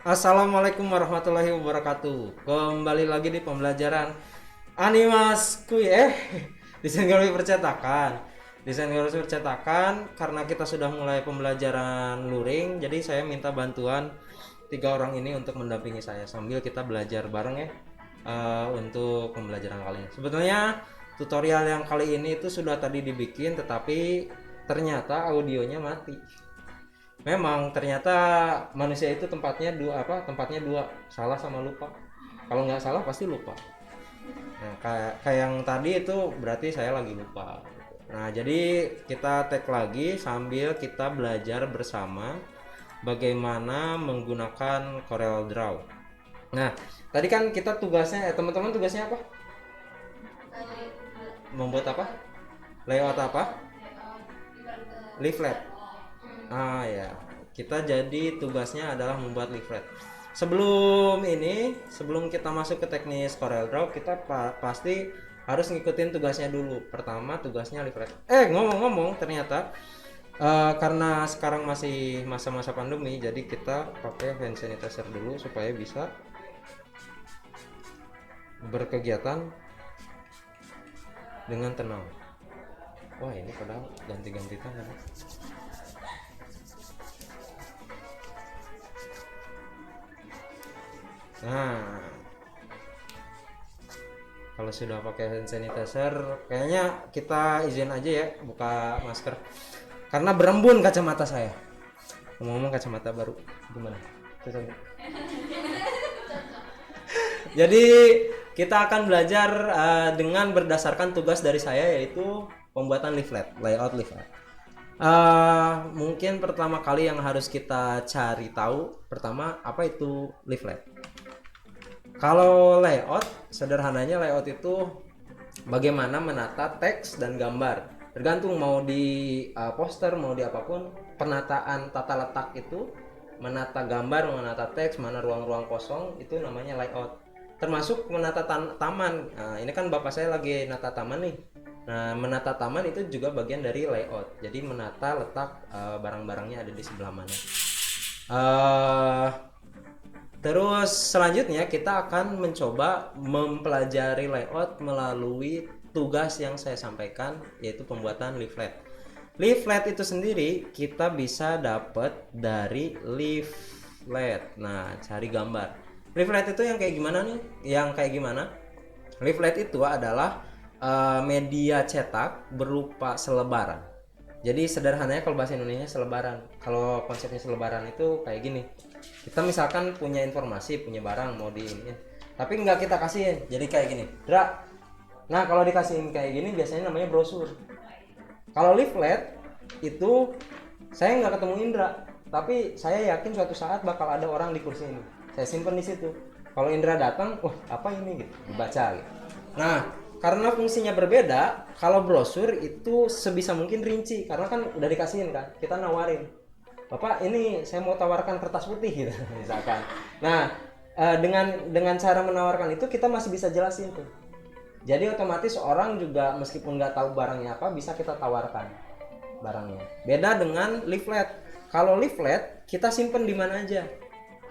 Assalamualaikum warahmatullahi wabarakatuh. Kembali lagi di pembelajaran Animas Kui Desain grafis percetakan. Desain grafis percetakan karena kita sudah mulai pembelajaran luring, jadi saya minta bantuan tiga orang ini untuk mendampingi saya sambil kita belajar bareng ya untuk pembelajaran kali ini. Sebetulnya tutorial yang kali ini itu sudah tadi dibikin, tetapi ternyata audionya mati. Memang ternyata manusia itu tempatnya dua, salah sama lupa. Kalau nggak salah pasti lupa. Nah, kayak yang tadi itu berarti saya lagi lupa. Nah, jadi kita tag lagi sambil kita belajar bersama bagaimana menggunakan Corel Draw. Nah, tadi kan kita tugasnya, teman-teman tugasnya apa? Membuat apa? Layout apa? Leaflet. Ah ya, kita jadi tugasnya adalah membuat leaflet. Sebelum kita masuk ke teknis CorelDRAW, kita pasti harus ngikutin tugasnya dulu. Pertama tugasnya leaflet. Ngomong-ngomong, ternyata karena sekarang masih masa-masa pandemi, jadi kita pakai hand sanitizer dulu supaya bisa berkegiatan dengan tenang. Wah, ini padahal ganti-ganti tangan. Nah, kalau sudah pakai hand sanitizer, kayaknya kita izin aja ya buka masker. Karena berembun kacamata saya. Ngomong-ngomong kacamata baru, gimana? Jadi kita akan belajar dengan berdasarkan tugas dari saya, yaitu pembuatan leaflet, layout leaflet. Mungkin pertama kali yang harus kita cari tahu, pertama apa itu leaflet. Kalau layout, sederhananya layout itu bagaimana menata teks dan gambar. Tergantung mau di poster, mau di apapun, penataan tata letak itu, menata gambar, menata teks, mana ruang-ruang kosong, itu namanya layout. Termasuk menata taman. Nah, ini kan bapak saya lagi nata taman nih. Nah, menata taman itu juga bagian dari layout. Jadi menata letak barang-barangnya ada di sebelah mana. Terus selanjutnya kita akan mencoba mempelajari layout melalui tugas yang saya sampaikan, yaitu pembuatan leaflet. Leaflet itu sendiri kita bisa dapat dari leaflet. Nah, cari gambar. Leaflet itu yang kayak gimana nih? Yang kayak gimana? Leaflet itu adalah media cetak berupa selebaran. Jadi sederhananya kalau bahasa Indonesia selebaran. Kalau konsepnya selebaran itu kayak gini. Kita misalkan punya informasi, punya barang mau diinin, tapi nggak kita kasihin. Jadi kayak gini, Dra. Nah, kalau dikasihin kayak gini biasanya namanya brosur. Kalau leaflet itu saya nggak ketemu Indra, tapi saya yakin suatu saat bakal ada orang di kursi ini. Saya simpen di situ. Kalau Indra datang, wah apa ini gitu, dibaca gitu. Nah, karena fungsinya berbeda, kalau brosur itu sebisa mungkin rinci, karena kan udah dikasihin kan, kita nawarin. Bapak ini saya mau tawarkan kertas putih gitu misalkan. Nah, dengan cara menawarkan itu kita masih bisa jelasin tuh. Jadi otomatis orang juga meskipun nggak tahu barangnya apa bisa kita tawarkan barangnya. Beda dengan leaflet. Kalau leaflet kita simpen di mana aja.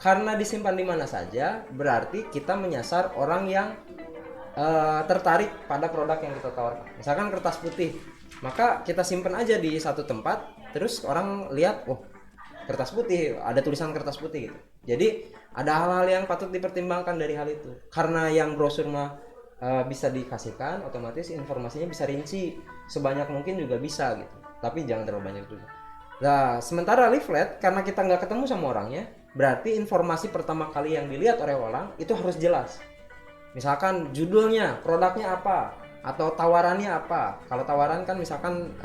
Karena disimpan di mana saja berarti kita menyasar orang yang tertarik pada produk yang kita tawarkan. Misalkan kertas putih, maka kita simpan aja di satu tempat. Terus orang lihat, oh kertas putih, ada tulisan kertas putih gitu. Jadi ada hal-hal yang patut dipertimbangkan dari hal itu. Karena yang brosur mah bisa dikasihkan, otomatis informasinya bisa rinci sebanyak mungkin juga bisa gitu. Tapi jangan terlalu banyak juga. Nah, sementara leaflet karena kita nggak ketemu sama orangnya, berarti informasi pertama kali yang dilihat oleh orang itu harus jelas. Misalkan judulnya, produknya apa, atau tawarannya apa. Kalau tawaran kan misalkan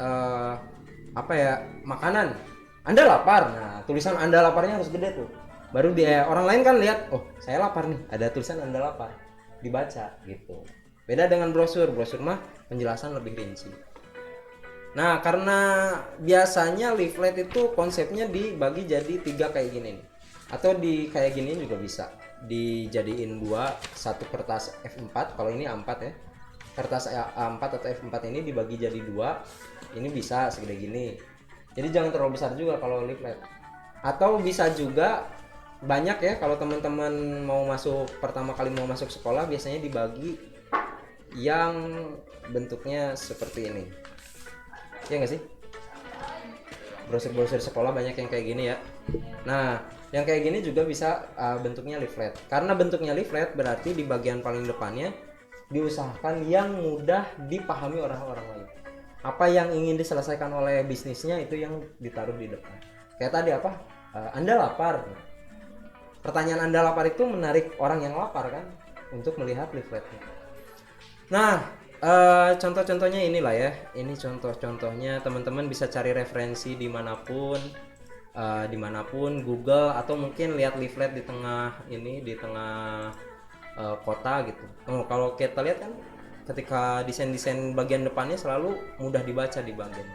makanan. Anda lapar. Nah, tulisan Anda laparnya harus gede tuh. Baru dia orang lain kan lihat, oh, saya lapar nih. Ada tulisan Anda lapar. Dibaca gitu. Beda dengan brosur. Brosur mah penjelasan lebih rinci. Nah, karena biasanya leaflet itu konsepnya dibagi jadi 3 kayak gini nih. Atau di kayak gini juga bisa. Dijadiin 2, satu kertas F4, kalau ini A4 ya. Kertas A4 atau F4 ini dibagi jadi 2. Ini bisa segede gini. Jadi jangan terlalu besar juga kalau leaflet. Atau bisa juga banyak ya kalau teman-teman mau masuk pertama kali mau masuk sekolah biasanya dibagi yang bentuknya seperti ini. Ya nggak sih? Brosur-brosur sekolah banyak yang kayak gini ya. Nah, yang kayak gini juga bisa bentuknya leaflet. Karena bentuknya leaflet berarti di bagian paling depannya diusahakan yang mudah dipahami orang-orang lain. Apa yang ingin diselesaikan oleh bisnisnya itu yang ditaruh di depan. Kayak tadi apa? Anda lapar. Pertanyaan Anda lapar itu menarik orang yang lapar kan untuk melihat leafletnya. Nah, contoh-contohnya inilah ya. Ini contoh-contohnya, teman-teman bisa cari referensi dimanapun Google, atau mungkin lihat leaflet di tengah kota gitu. Kalau kita lihat kan ketika desain-desain bagian depannya selalu mudah dibaca di bagian.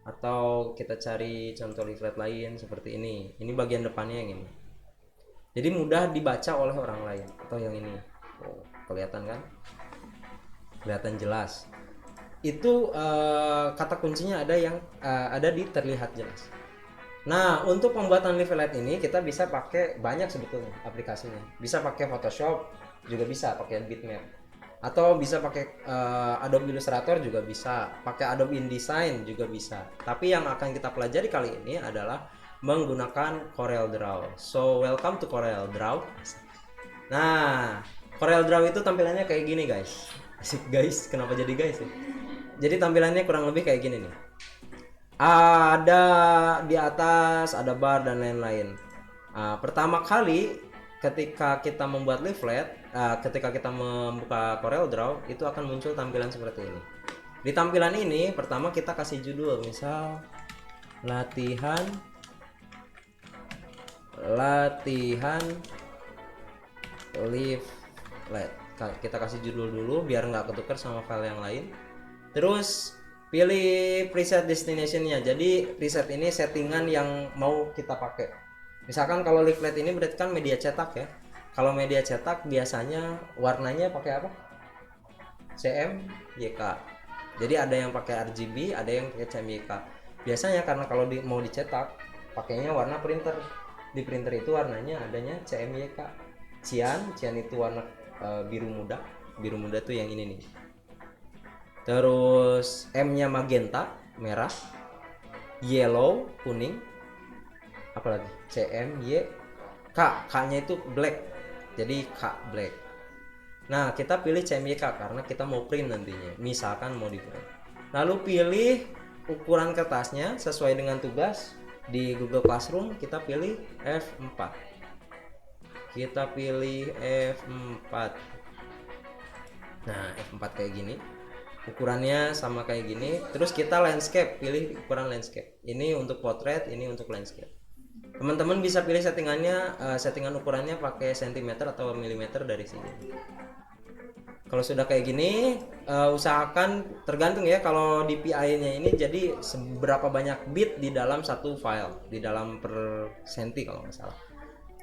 Atau kita cari contoh leaflet lain seperti ini. Ini bagian depannya yang ini. Jadi mudah dibaca oleh orang lain. Atau yang ini. Oh, kelihatan kan? Kelihatan jelas. Itu kata kuncinya ada di terlihat jelas. Nah, untuk pembuatan leaflet ini kita bisa pakai banyak sebetulnya aplikasinya. Bisa pakai Photoshop, juga bisa pakai Bitmap. Atau bisa pakai Adobe Illustrator juga bisa, pakai Adobe InDesign juga bisa. Tapi yang akan kita pelajari kali ini adalah menggunakan CorelDRAW. So, welcome to CorelDRAW. Nah, CorelDRAW itu tampilannya kayak gini, guys. Asik, guys. Kenapa jadi guys ya? Jadi tampilannya kurang lebih kayak gini nih. Ada di atas, ada bar dan lain-lain. Pertama kali ketika kita membuat leaflet, ketika kita membuka CorelDRAW, itu akan muncul tampilan seperti ini. Di tampilan ini pertama kita kasih judul, misal latihan leaflet. Kita kasih judul dulu biar nggak ketukar sama file yang lain. Terus pilih preset destinationnya. Jadi preset ini settingan yang mau kita pakai. Misalkan kalau leaflet ini berarti kan media cetak ya. Kalau media cetak biasanya warnanya pakai apa? CMYK. Jadi ada yang pakai RGB, ada yang pakai CMYK. Biasanya karena kalau mau dicetak pakainya warna printer. Di printer itu warnanya adanya CMYK. Cian itu warna biru muda. Biru muda tuh yang ini nih. Terus M-nya magenta, merah. Yellow, kuning. Apalagi? K-nya itu black. Jadi K black. Nah, kita pilih CMYK karena kita mau print nantinya. Misalkan mau di print. Lalu pilih ukuran kertasnya sesuai dengan tugas. Di Google Classroom kita pilih F4. Kita pilih F4. Nah, F4 kayak gini. Ukurannya sama kayak gini. Terus kita landscape, pilih ukuran landscape. Ini untuk portrait, ini untuk landscape. Teman-teman bisa pilih settingannya, settingan ukurannya pakai cm atau milimeter dari sini. Kalau sudah kayak gini, usahakan tergantung ya kalau di PI-nya ini jadi seberapa banyak bit di dalam satu file, di dalam per senti kalau nggak salah.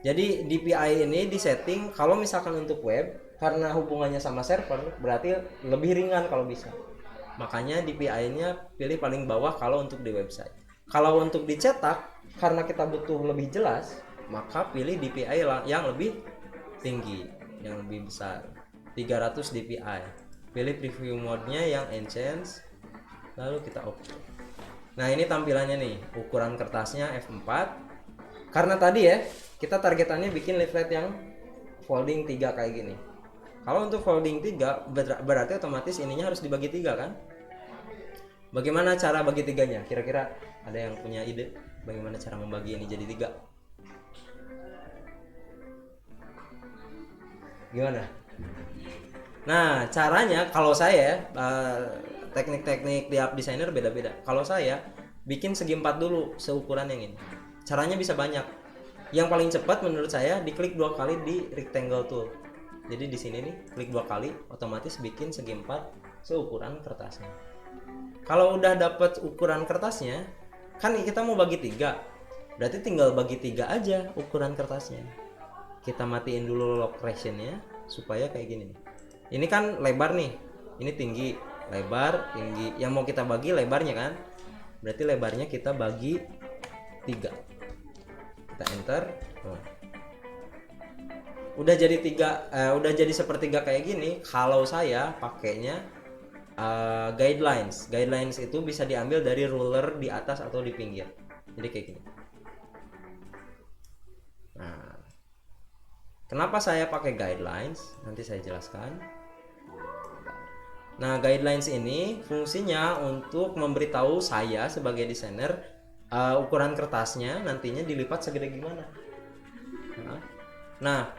Jadi di PI ini disetting kalau misalkan untuk web, karena hubungannya sama server berarti lebih ringan kalau bisa. Makanya di PI-nya pilih paling bawah kalau untuk di website. Kalau untuk dicetak, karena kita butuh lebih jelas, maka pilih DPI yang lebih tinggi, yang lebih besar. 300 dpi. Pilih preview mode-nya yang enhance, lalu kita oke. Nah, ini tampilannya nih, ukuran kertasnya F4. Karena tadi ya, kita targetannya bikin leaflet yang folding 3 kayak gini. Kalau untuk folding 3 berarti otomatis ininya harus dibagi 3 kan? Bagaimana cara bagi 3-nya? Kira-kira ada yang punya ide bagaimana cara membagi ini jadi 3? Gimana? Nah, caranya kalau saya teknik-teknik di app designer beda-beda. Kalau saya bikin segi 4 dulu seukuran yang ini. Caranya bisa banyak. Yang paling cepat menurut saya diklik 2 kali di rectangle tool. Jadi di sini nih, klik 2 kali otomatis bikin segi 4 seukuran kertasnya. Kalau udah dapet ukuran kertasnya, kan kita mau bagi 3. Berarti tinggal bagi 3 aja ukuran kertasnya. Kita matiin dulu lock ration-nya supaya kayak gini nih. Ini kan lebar nih, ini tinggi, lebar, tinggi. Yang mau kita bagi lebarnya kan, berarti lebarnya kita bagi 3. Kita enter. udah jadi sepertiga kayak gini. Kalau saya pakainya guidelines itu bisa diambil dari ruler di atas atau di pinggir, jadi kayak gini. Nah, kenapa saya pakai guidelines nanti saya jelaskan. Nah, guidelines ini fungsinya untuk memberitahu saya sebagai desainer ukuran kertasnya nantinya dilipat segede gimana. Nah,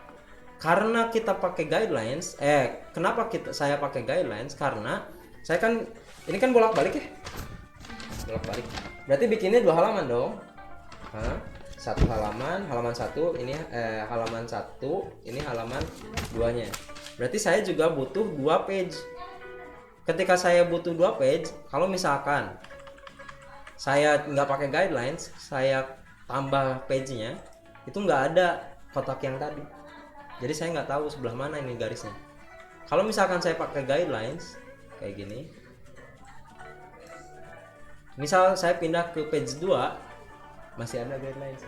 karena kita pakai guidelines, saya pakai guidelines karena saya kan ini kan bolak-balik ya, bolak-balik. Berarti bikinnya 2 halaman dong. Satu halaman satu, ini halaman satu, ini halaman 2-nya. Berarti saya juga butuh 2 page. Ketika saya butuh 2 page, kalau misalkan saya nggak pakai guidelines, saya tambah page-nya, itu nggak ada kotak yang tadi. Jadi saya nggak tahu sebelah mana ini garisnya. Kalau misalkan saya pakai guidelines kayak gini, misal saya pindah ke page 2, masih ada guidelines,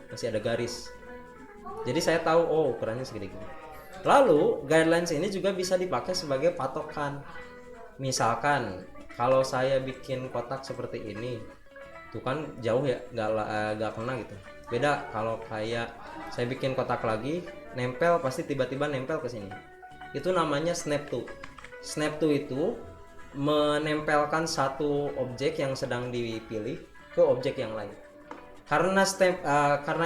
masih ada garis. Jadi saya tahu ukurannya segede gini. Lalu guidelines ini juga bisa dipakai sebagai patokan. Misalkan kalau saya bikin kotak seperti ini, tuh kan jauh ya, nggak kena gitu. Beda kalau kayak saya bikin kotak lagi, nempel, pasti tiba-tiba nempel ke sini. Itu namanya snap to. Snap to itu menempelkan satu objek yang sedang dipilih ke objek yang lain. Karena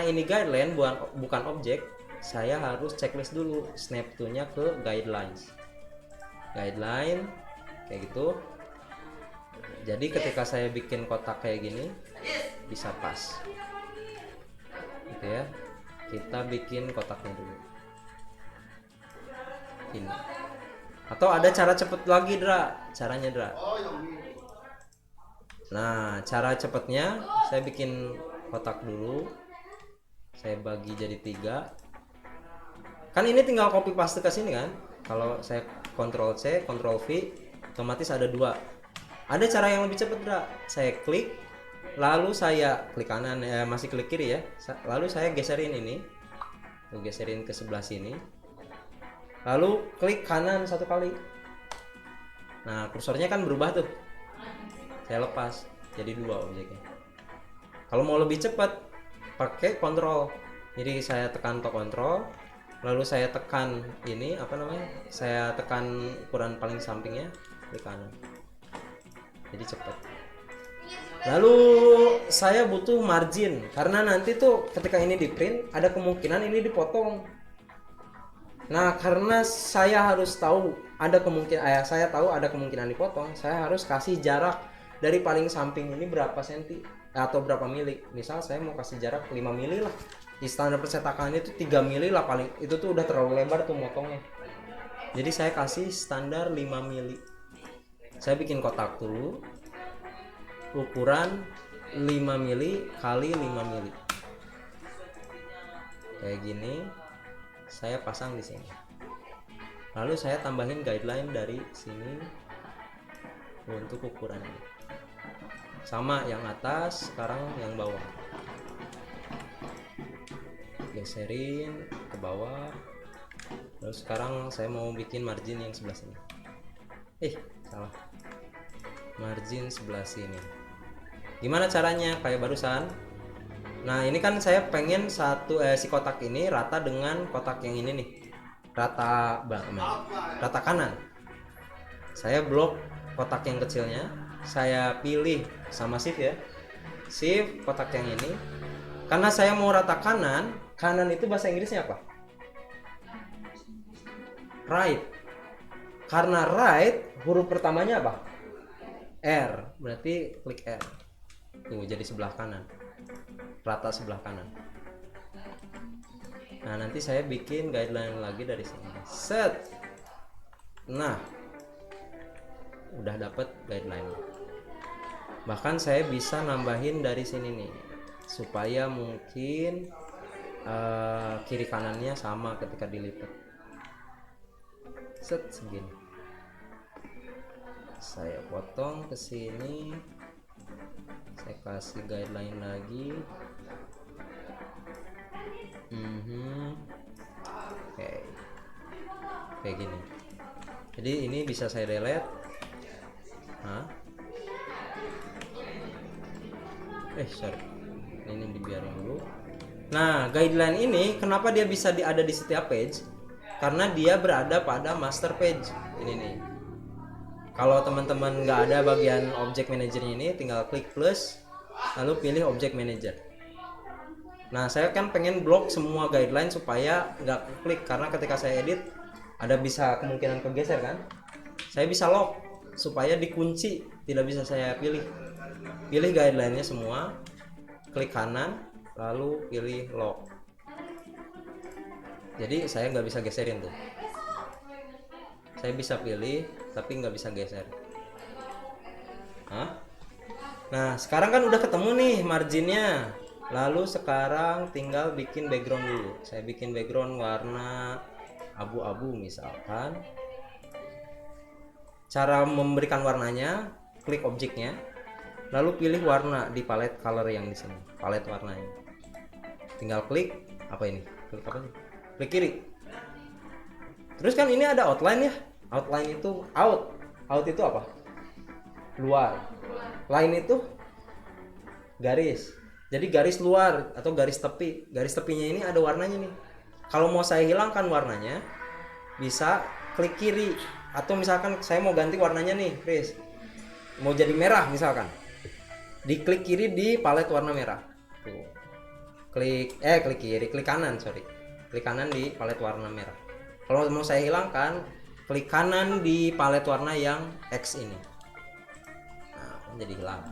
ini guideline bukan objek, saya harus checklist dulu snap to-nya ke guidelines. Guideline kayak gitu. Jadi ketika saya bikin kotak kayak gini bisa pas. Gitu ya. Kita bikin kotaknya dulu. Ini. Atau ada cara cepet lagi, caranya, Nah, cara cepetnya saya bikin kotak dulu. Saya bagi jadi 3. Kan ini tinggal copy paste ke sini kan. Kalau saya Ctrl C, Ctrl V, otomatis ada 2. Ada cara yang lebih cepat, Saya klik, lalu saya klik kanan, masih klik kiri ya. Lalu saya geserin ini. Geserin ke sebelah sini. Lalu klik kanan 1 kali. Nah, kursornya kan berubah tuh. Saya lepas jadi 2 objeknya. Kalau mau lebih cepat pakai kontrol. Jadi saya tekan kontrol, lalu saya tekan ini saya tekan ukuran paling sampingnya, klik kanan. Jadi cepat. Lalu saya butuh margin karena nanti tuh ketika ini di print ada kemungkinan ini dipotong. Nah, karena saya harus tahu saya tahu ada kemungkinan dipotong, saya harus kasih jarak dari paling samping ini berapa senti atau berapa mili. Misal saya mau kasih jarak 5 mili lah. Di standar percetakan itu 3 mili lah paling. Itu tuh udah terlalu lebar tuh motongnya. Jadi saya kasih standar 5 mili. Saya bikin kotak dulu. Ukuran 5 mili kali 5 mili. Kayak gini. Saya pasang di sini. Lalu saya tambahin guideline dari sini untuk ukuran ini. Sama yang atas, sekarang yang bawah. Geserin ke bawah. Lalu sekarang saya mau bikin margin yang sebelah sini. Salah. Margin sebelah sini. Gimana caranya? Kayak barusan. Nah, ini kan saya pengen si kotak ini rata dengan kotak yang ini nih. Rata kanan. Saya blok kotak yang kecilnya. Saya pilih sama shift ya. Shift kotak yang ini. Karena saya mau rata kanan itu bahasa Inggrisnya apa? Right. Karena right huruf pertamanya apa? R. Berarti klik R. Tuh jadi sebelah kanan. Rata sebelah kanan. Nah, nanti saya bikin guideline lagi dari sini. Set. Nah, udah dapet guideline. Bahkan saya bisa nambahin dari sini nih, supaya mungkin kiri kanannya sama ketika dilipat. Set segini. Saya potong ke sini. Saya kasih guideline lagi. Oke, kayak gini. Jadi ini bisa saya delete. Nah, sorry, ini dibiarin dulu. Nah, guideline ini kenapa dia bisa ada di setiap page? Karena dia berada pada master page ini nih. Kalau teman-teman nggak ada bagian object manager ini, tinggal klik plus, lalu pilih object manager. Nah, saya kan pengen blok semua guideline supaya nggak klik, karena ketika saya edit ada bisa kemungkinan kegeser kan. Saya bisa lock supaya dikunci, tidak bisa saya pilih. Pilih guideline-nya semua, klik kanan, lalu pilih lock. Jadi saya nggak bisa geserin tuh. Saya bisa pilih tapi nggak bisa geser. Nah, sekarang kan udah ketemu nih marginnya. Lalu sekarang tinggal bikin background dulu. Saya bikin background warna abu-abu misalkan. Cara memberikan warnanya, klik objeknya, lalu pilih warna di palette color yang di sini, palette warnanya. Tinggal klik apa ini? Klik apa sih? Klik kiri. Terus kan ini ada outline ya. Outline itu out. Out itu apa? Luar. Line itu garis. Jadi garis luar atau garis tepi. Garis tepinya ini ada warnanya nih. Kalau mau saya hilangkan warnanya, bisa klik kiri. Atau misalkan saya mau ganti warnanya nih, Chris. Mau jadi merah misalkan. Diklik kiri di palette warna merah. Tuh. Klik kiri, klik kanan, sorry. Klik kanan di palette warna merah. Kalau mau saya hilangkan, klik kanan di palette warna yang X ini. Nah, jadi hilang.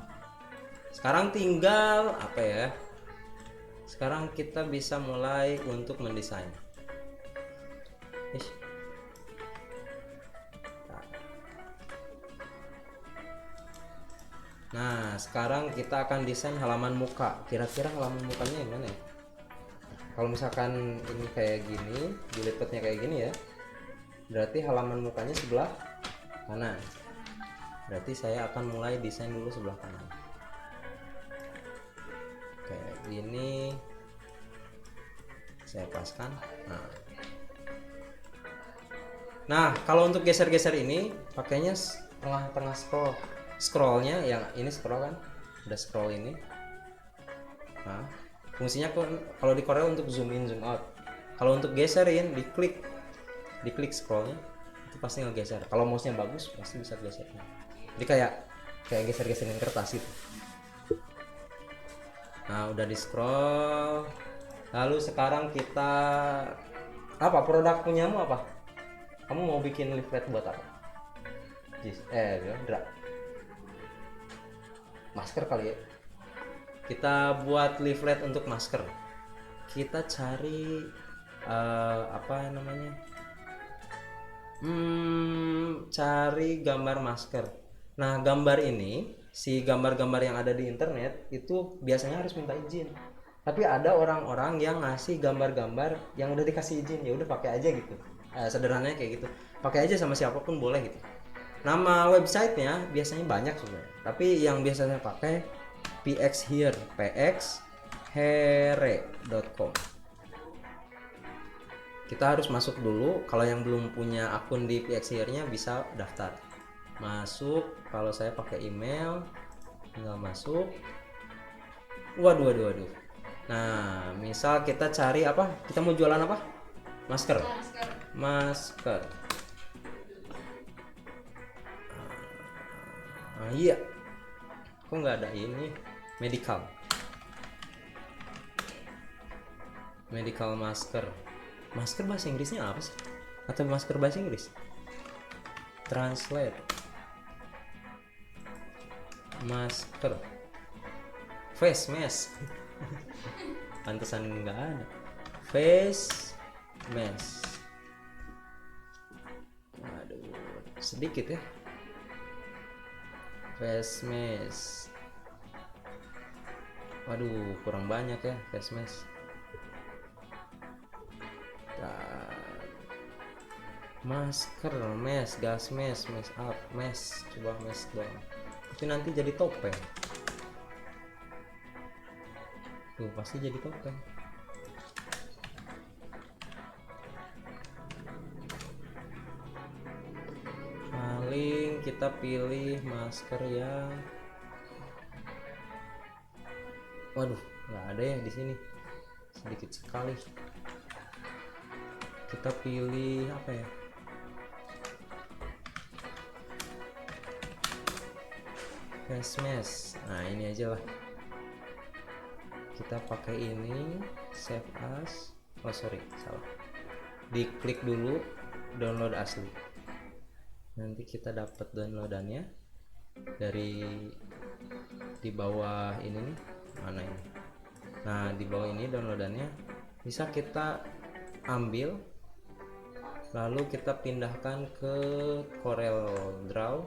Sekarang tinggal apa ya? Sekarang kita bisa mulai untuk mendesain. Nah, sekarang kita akan desain halaman muka. Kira-kira halaman mukanya yang mana ya? Kalau misalkan ini kayak gini, dilipetnya kayak gini ya, berarti halaman mukanya sebelah kanan. Berarti saya akan mulai desain dulu sebelah kanan. Kayak gini. Saya paskan. Nah, kalau untuk geser-geser ini, pakainya tengah-tengah scrollnya yang ini scroll kan, udah scroll ini. Nah, fungsinya kalau di Korea untuk zoom in zoom out. Kalau untuk geserin, diklik scrollnya itu pasti ngegeser. Kalau mouse-nya bagus pasti bisa geser. Jadi kayak geser-geserin kertas itu. Nah, udah di scroll. Lalu sekarang kita apa? Produk punyamu apa? Kamu mau bikin leaflet buat apa? Masker kali ya. Kita buat leaflet untuk masker. Kita cari apa namanya? Cari gambar masker. Nah, gambar ini, si gambar-gambar yang ada di internet itu biasanya harus minta izin. Tapi ada orang-orang yang ngasih gambar-gambar yang udah dikasih izin, ya udah pakai aja gitu. Sederhananya kayak gitu. Pakai aja sama siapapun boleh gitu. Nama websitenya biasanya banyak sebenarnya, tapi yang biasanya pakai pxhere.com. Kita harus masuk dulu. Kalau yang belum punya akun di pxhere-nya bisa daftar. Masuk. Kalau saya pakai email, tinggal masuk. Waduh. Nah, misal kita cari apa? Kita mau jualan apa? Masker. Iya, kok nggak ada ini? Medical masker bahasa Inggrisnya apa sih? Atau masker bahasa Inggris? Translate masker, face mask. Pantesan nggak ada face mask. Waduh, sedikit ya. Face mask. Waduh, kurang banyak ya face mask. Masker, mask, gas mask, mask up, mask. Coba mask dong. Tapi nanti jadi topeng. Tuh, pasti jadi topeng. kita pilih masker yang, waduh, nggak ada ya di sini, sedikit sekali. Kita pilih apa ya? Face mask. Nah, ini aja lah. Kita pakai ini, save as. Oh sorry, salah. Diklik dulu download asli. Nanti kita dapat downloadannya dari di bawah ini nih. Mana ini? Nah, di bawah ini downloadannya bisa kita ambil, lalu kita pindahkan ke Corel Draw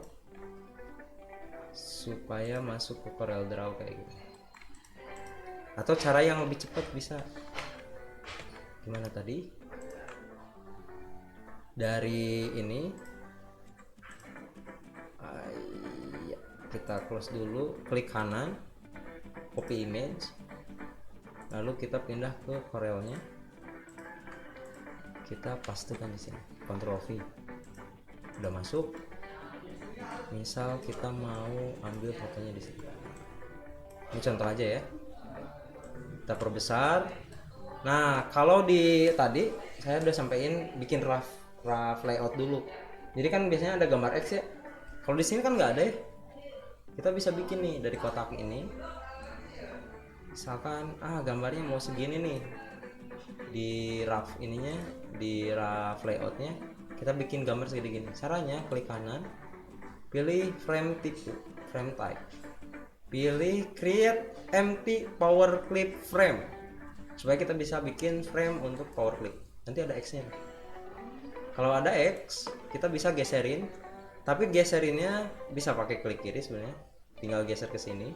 supaya masuk ke Corel Draw kayak gitu. Atau cara yang lebih cepat bisa gimana tadi, dari ini kita close dulu, klik kanan, copy image, lalu kita pindah ke Corelnya, kita pastekan di sini, Ctrl V, udah masuk. Misal kita mau ambil fotonya di sini, ini contoh aja ya, kita perbesar. Nah, kalau di tadi saya udah sampein bikin rough layout dulu. Jadi kan biasanya ada gambar X ya. Kalau di sini kan nggak ada ya. Kita bisa bikin nih dari kotak ini. Misalkan gambarnya mau segini nih. Di rough ininya, di rough layoutnya kita bikin gambar segini gini. Caranya klik kanan, pilih frame type, pilih create empty power clip frame, supaya kita bisa bikin frame untuk power clip. Nanti ada X nya. Kalau ada X, kita bisa geserin, tapi geserinnya bisa pakai klik kiri sebenarnya, tinggal geser ke sini,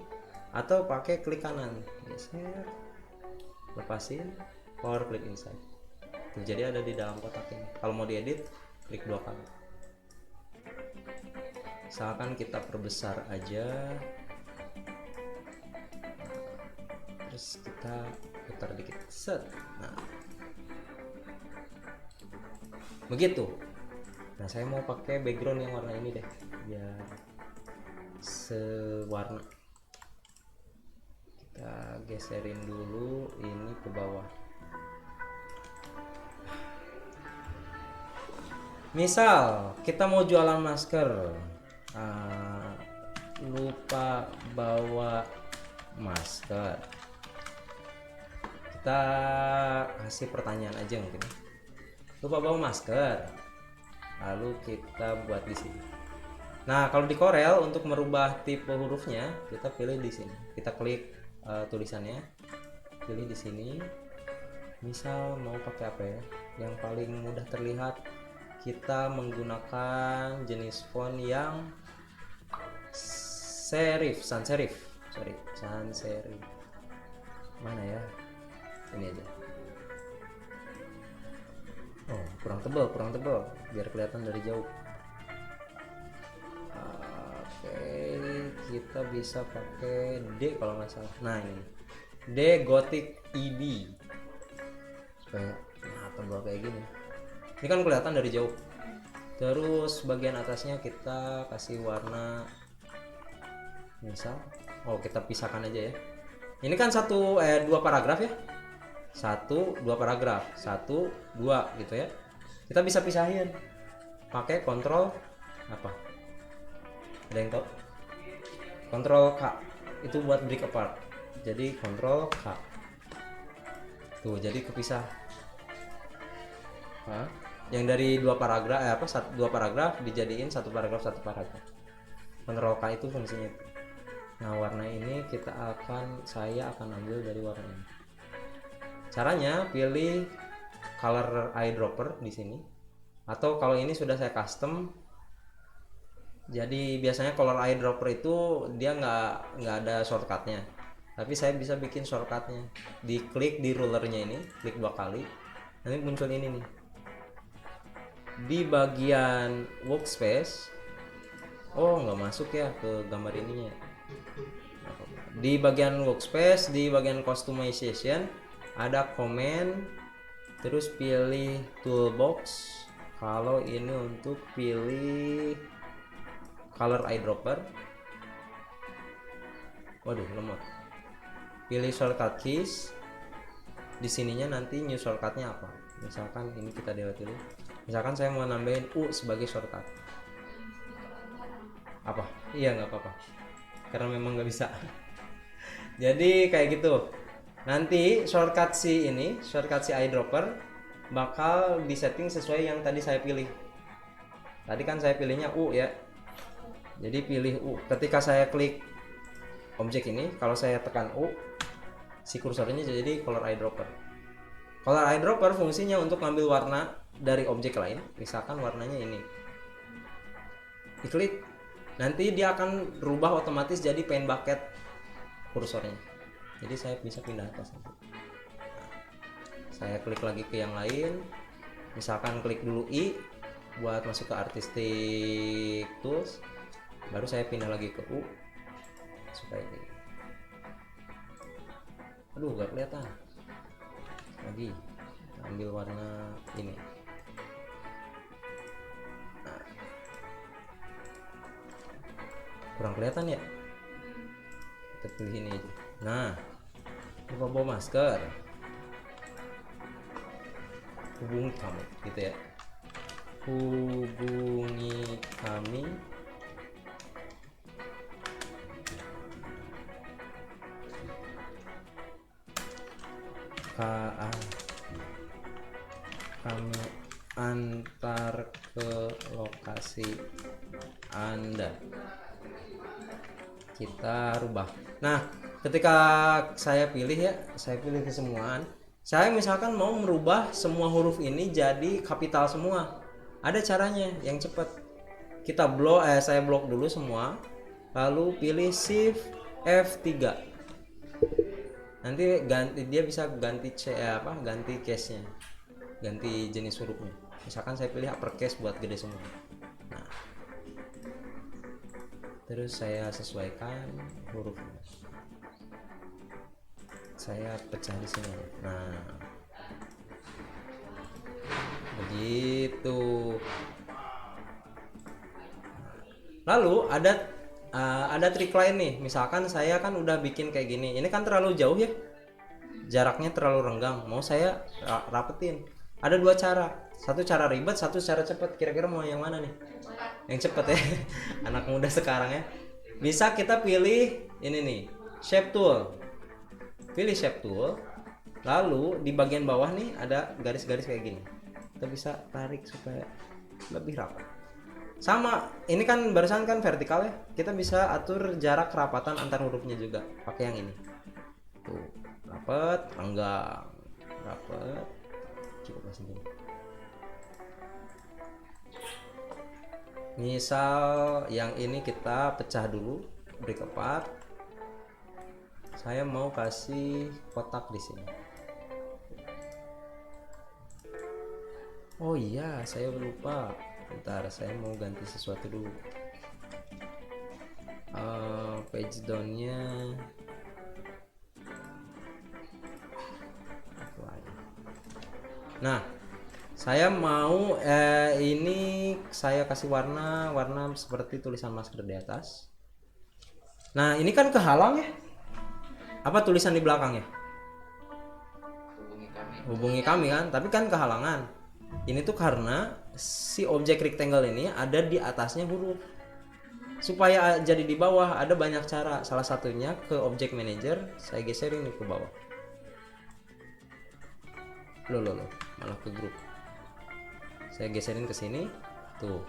atau pakai klik kanan, geser, lepasin, power clip inside. Jadi ada di dalam kotak ini. Kalau mau diedit, klik 2 kali. Misalkan kita perbesar aja, terus kita putar dikit, set. Nah, begitu. Nah, saya mau pakai background yang warna ini deh, biar sewarna. Kita geserin dulu ini ke bawah. Misal kita mau jualan masker, lupa bawa masker, kita kasih pertanyaan aja mungkin, lupa bawa masker, lalu kita buat di sini. Nah, kalau di Corel untuk merubah tipe hurufnya, kita pilih di sini, kita klik tulisannya, pilih di sini. Misal mau pakai apa ya, yang paling mudah terlihat, kita menggunakan jenis font yang sans serif. Mana ya? Ini aja. Oh, kurang tebal, biar kelihatan dari jauh. Oke, kita bisa pakai D kalau nggak salah. Nah, ini D Gothic ED, supaya tebal kayak gini. Ini kan kelihatan dari jauh. Terus bagian atasnya kita kasih warna, misal, kita pisahkan aja ya. Ini kan dua paragraf ya, 1, 2 paragraf, 1, 2 gitu ya. Kita bisa pisahin pakai kontrol apa? Ada yang tahu? Kontrol K itu buat break apart. Jadi kontrol K. Tuh, jadi kepisah. Yang dari 2 paragraf dua paragraf dijadiin 1 paragraf. Kontrol K itu fungsinya itu. Nah, warna ini saya akan ambil dari warna ini. Caranya pilih color eyedropper di sini, atau kalau ini sudah saya custom. Jadi biasanya color eyedropper itu dia nggak ada shortcutnya, tapi saya bisa bikin shortcutnya. Diklik di rulernya ini, klik 2 kali, nanti muncul ini nih. Di bagian workspace, nggak masuk ya ke gambar ininya. Di bagian workspace, di bagian customization ada command, terus pilih toolbox. Kalau ini untuk pilih color eyedropper. Waduh, lemot. Pilih shortcut keys. Di sininya nanti new shortcutnya apa. Misalkan ini kita delete dulu. Misalkan saya mau nambahin U sebagai shortcut. Apa? Iya, nggak apa-apa. Karena memang nggak bisa. Jadi kayak gitu. Nanti shortcut si eyedropper bakal disetting sesuai yang tadi saya pilih. Tadi kan saya pilihnya U ya. Jadi pilih U. Ketika saya klik objek ini, kalau saya tekan U, si kursornya jadi color eyedropper. Color eyedropper fungsinya untuk ngambil warna dari objek lain. Misalkan warnanya ini. Diklik, nanti dia akan rubah otomatis jadi paint bucket kursornya. Jadi saya bisa pindah atas. Saya klik lagi ke yang lain. Misalkan klik dulu I buat masuk ke artistic tools. Baru saya pindah lagi ke U supaya ini. Aduh, gak kelihatan. Lagi ambil warna ini. Nah, kurang kelihatan ya. Kita pilih ini aja. Nah, lupa bawa masker. Hubungi kami, gitu ya. Hubungi kami. Kami antar ke lokasi Anda. Kita rubah. Nah, ketika saya pilih ya, saya pilih kesemuaan. Saya misalkan mau merubah semua huruf ini jadi kapital semua. Ada caranya yang cepat. Saya blok dulu semua, lalu pilih Shift F3. Nanti dia bisa ganti ganti case-nya, ganti jenis hurufnya. Misalkan saya pilih uppercase buat gede semua. Nah, terus saya sesuaikan hurufnya. Saya pecah di sini. Nah, begitu. Lalu ada trik lain nih. Misalkan saya kan udah bikin kayak gini. Ini kan terlalu jauh ya. Jaraknya terlalu renggang. Mau saya rapetin. Ada dua cara. Satu cara ribet, satu cara cepat. Kira-kira mau yang mana nih? Yang cepat ya. Anak muda sekarang ya. Bisa kita pilih ini nih, shape tool. Pilih shape tool. Lalu di bagian bawah nih ada garis-garis kayak gini. Kita bisa tarik supaya lebih rapat. Sama, ini kan barusan kan vertikal ya. Kita bisa atur jarak kerapatan antar hurufnya juga pakai yang ini. Tuh, rapat, renggang, rapat. Cukup masih gini. Misal yang ini kita pecah dulu, break apart. Saya mau kasih kotak di sini. Oh iya, saya lupa. Bentar, saya mau ganti sesuatu dulu. Page down-nya nah, saya mau ini saya kasih warna seperti tulisan masker di atas. Nah, ini kan kehalang ya. Apa tulisan di belakangnya? Hubungi kami kan, tapi kan kehalangan. Ini tuh karena si objek rectangle ini ada di atasnya huruf. Supaya jadi di bawah ada banyak cara. Salah satunya ke object manager, saya geserin ke bawah. Loh, malah ke grup. Saya geserin ke sini, tuh.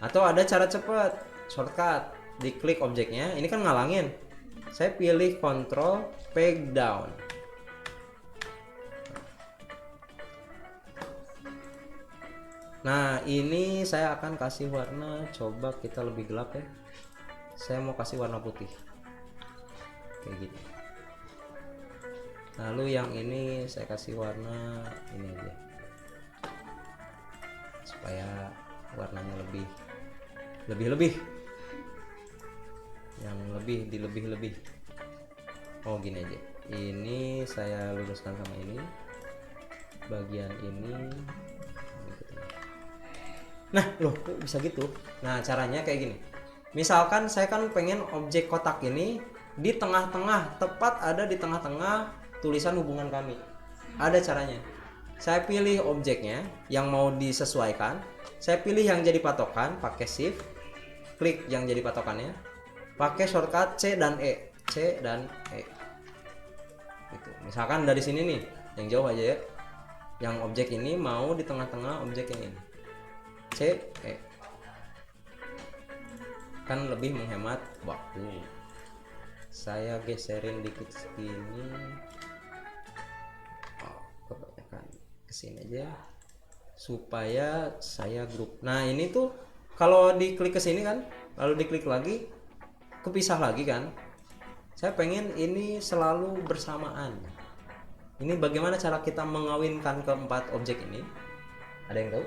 Atau ada cara cepat, shortcut, diklik objeknya. Ini kan ngalangin. Saya pilih Ctrl Peg Down. Nah, ini saya akan kasih warna, coba kita lebih gelap ya. Saya mau kasih warna putih. Kayak gitu. Lalu yang ini saya kasih warna ini aja. Supaya warnanya lebih. Yang lebih. Oh, gini aja. Ini saya luruskan sama ini. Bagian ini. Nah, loh, kok bisa gitu? Nah, caranya kayak gini. Misalkan saya kan pengen objek kotak ini di tengah-tengah, tepat ada di tengah-tengah tulisan hubungan kami. Ada caranya. Saya pilih objeknya yang mau disesuaikan. Saya pilih yang jadi patokan, pakai shift, klik yang jadi patokannya, pakai shortcut C dan E, C dan E. Gitu. Misalkan dari sini nih, yang jauh aja ya. Yang objek ini mau di tengah-tengah objek yang ini. C, E. Kan lebih menghemat waktu. Saya geserin dikit segini. Oh, kebanyakan kesini aja supaya saya grup. Nah ini tuh kalau diklik ke sini kan, lalu diklik lagi, kepisah lagi kan. Saya pengen ini selalu bersamaan. Ini bagaimana cara kita mengawinkan keempat objek ini? Ada yang tahu?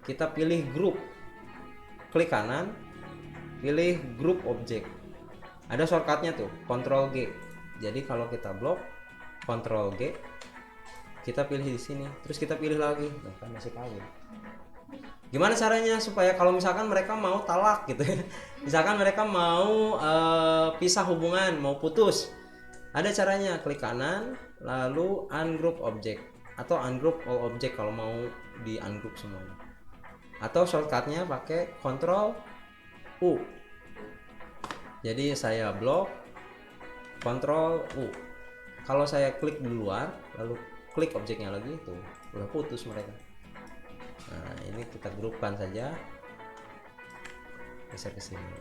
Kita pilih grup, klik kanan, pilih grup objek. Ada shortcutnya tuh, Ctrl G. Jadi kalau kita blok, Ctrl G, kita pilih di sini, terus kita pilih lagi, kan masih kawin. Gimana caranya supaya kalau misalkan mereka mau talak gitu ya, misalkan mereka mau pisah hubungan, mau putus, ada caranya, klik kanan, lalu ungroup object atau ungroup all object kalau mau di ungroup semuanya. Atau shortcutnya pakai Ctrl U. Jadi saya blok, Ctrl U. Kalau saya klik di luar, lalu klik objeknya lagi, tuh udah putus mereka. Nah ini kita grupkan saja, geser ke sini.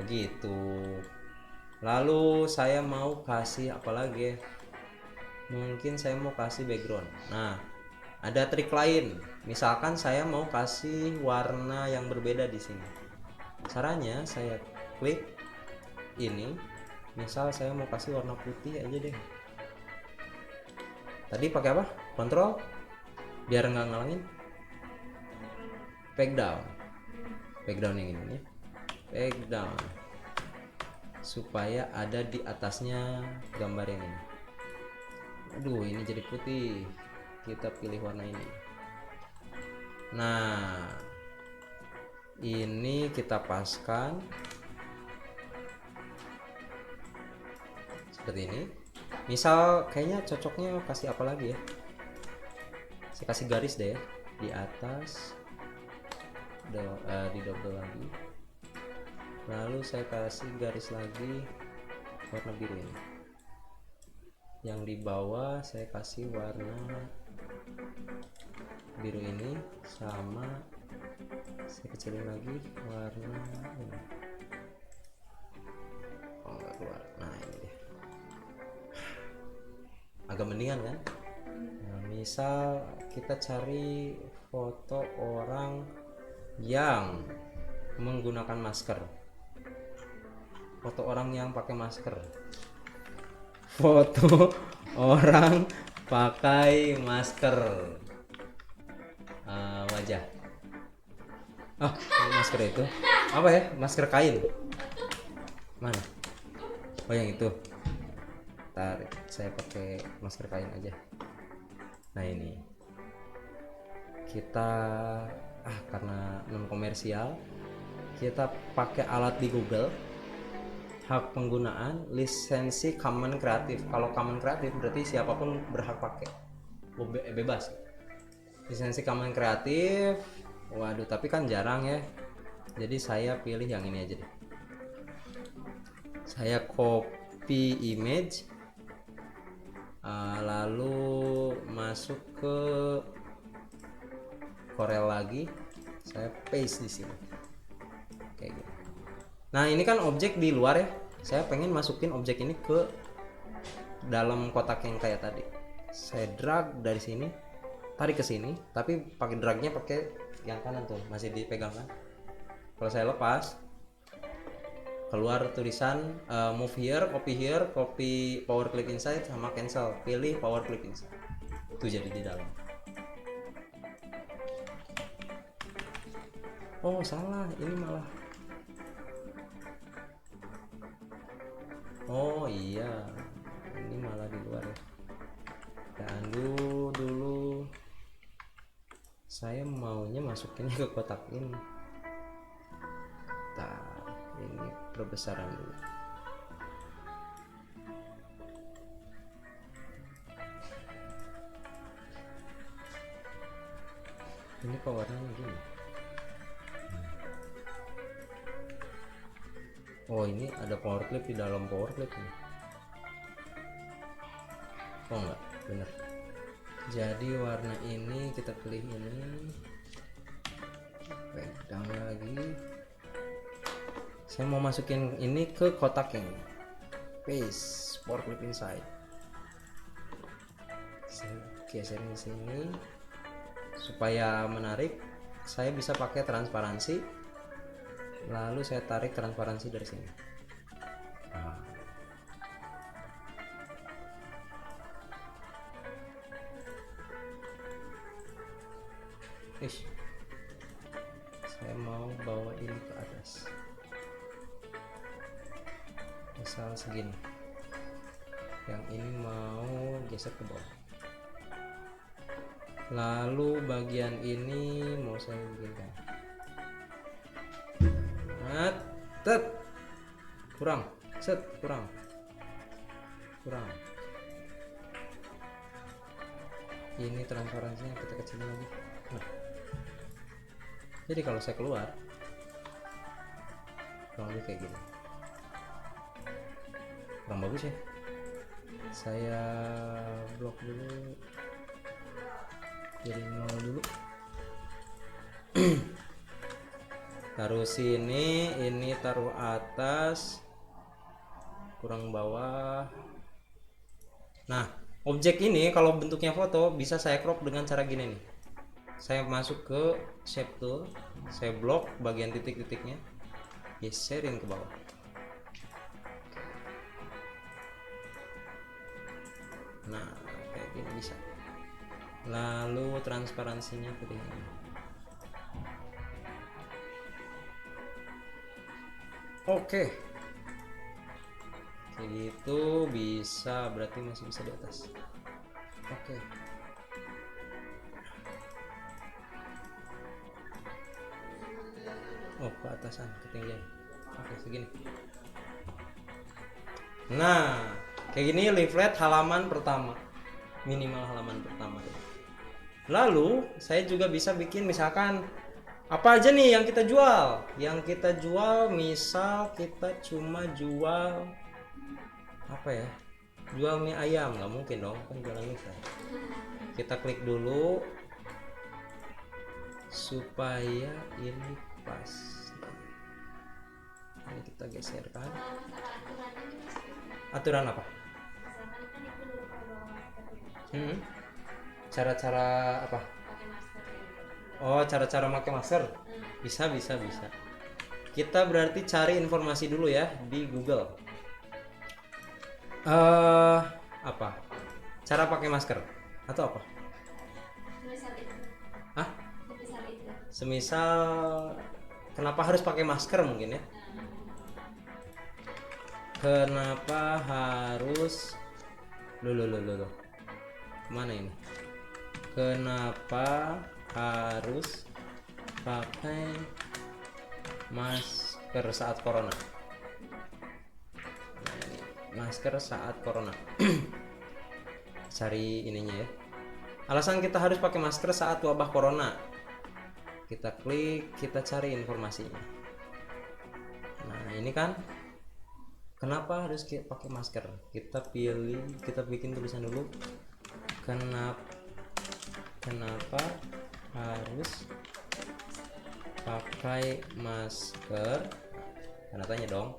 Begitu. Lalu saya mau kasih apa lagi ya? Mungkin saya mau kasih background. Nah ada trik lain, misalkan saya mau kasih warna yang berbeda di sini. Caranya saya klik ini, misal saya mau kasih warna putih aja deh. Tadi pakai apa? Kontrol, biar nggak ngalangin. Background, background yang ini nih, background, supaya ada di atasnya gambar yang ini. Aduh, ini jadi putih. Kita pilih warna ini. Nah ini kita paskan seperti ini. Misal kayaknya cocoknya kasih apa lagi ya, saya kasih garis deh ya di atas, di double lagi, lalu saya kasih garis lagi warna biru ini. Yang di bawah saya kasih warna biru ini, sama saya kecilin lagi warna ini. Oh nggak keluar. Nah ini deh, agak mendingan kan. Nah, misal kita cari foto orang yang menggunakan masker, foto orang yang pakai masker, foto orang pakai masker, wajah. Oh, masker itu apa ya? Masker kain. Mana? Oh, yang itu. Tarik, saya pakai masker kain aja. Nah, ini. Kita karena non komersial, kita pakai alat di Google. Hak penggunaan lisensi Common Creative. Kalau Common Creative berarti siapapun berhak pakai. Bebas. Lisensi Common Creative. Waduh, tapi kan jarang ya. Jadi saya pilih yang ini aja deh. Saya copy image, lalu masuk ke Corel lagi, saya paste di sini. Kayak gitu. Nah, ini kan objek di luar ya. Saya pengen masukin objek ini ke dalam kotak yang kayak tadi. Saya drag dari sini, tarik ke sini, tapi pakai dragnya pakai yang kanan tuh, masih dipegang kan. Kalau saya lepas, keluar tulisan move here, copy power clip inside sama cancel. Pilih power clip inside. Itu jadi di dalam. Oh, salah. Ini malah. Oh iya, ini malah di luar ya. Kita undo dulu. Saya maunya masukinnya ke kotak ini. Ini perbesaran dulu. Ini kok warnanya gini. Oh, ini ada power clip di dalam power clip nih. Oh enggak, bener. Jadi warna ini kita pilih ini. Pegang lagi. Saya mau masukin ini ke kotak ini. Paste power clip inside. Saya geserin di sini supaya menarik. Saya bisa pakai transparansi. Lalu saya tarik transparansi dari sini. Saya mau bawa ini ke atas, misal segini. Yang ini mau geser ke bawah. Lalu bagian ini mau saya bikinkan. Kurang, kurang. Ini transparansinya kita kecilin lagi. Jadi kalau saya keluar, kurang lebih kayak gini. Kurang bagus ya. Saya blok dulu, jadi 0 dulu. Taruh sini, ini taruh atas, kurang bawah. Nah, objek ini kalau bentuknya foto bisa saya crop dengan cara gini nih. Saya masuk ke shape tool, saya blok bagian titik-titiknya, geserin ke bawah. Nah, kayak gini bisa. Lalu transparansinya pilih ini. Oke. Kayak gitu bisa, berarti masih bisa di atas. Oke. Oh, ke atasan, ketinggian. Oke, segini. Nah, kayak gini leaflet halaman pertama, minimal halaman pertama. Lalu saya juga bisa bikin misalkan apa aja nih yang kita jual. Yang kita jual misal kita cuma jual apa ya, jual mie ayam, nggak mungkin dong, kan jualan mie kan. Kita klik dulu supaya ini pas. Ini kita geserkan. Aturan apa? Cara-cara apa? Oh, cara-cara pakai masker. Bisa. Kita berarti cari informasi dulu ya di Google. Apa? Cara pakai masker atau apa? Semisal kenapa harus pakai masker mungkin ya? Kenapa harus loh. Kemana ini? Kenapa harus pakai masker saat corona? Masker saat corona. Cari ininya ya. Alasan kita harus pakai masker saat wabah corona. Kita klik, kita cari informasinya. Nah, ini kan kenapa harus pakai masker? Kita pilih, kita bikin tulisan dulu. Kenapa harus pakai masker? Tanda tanya dong.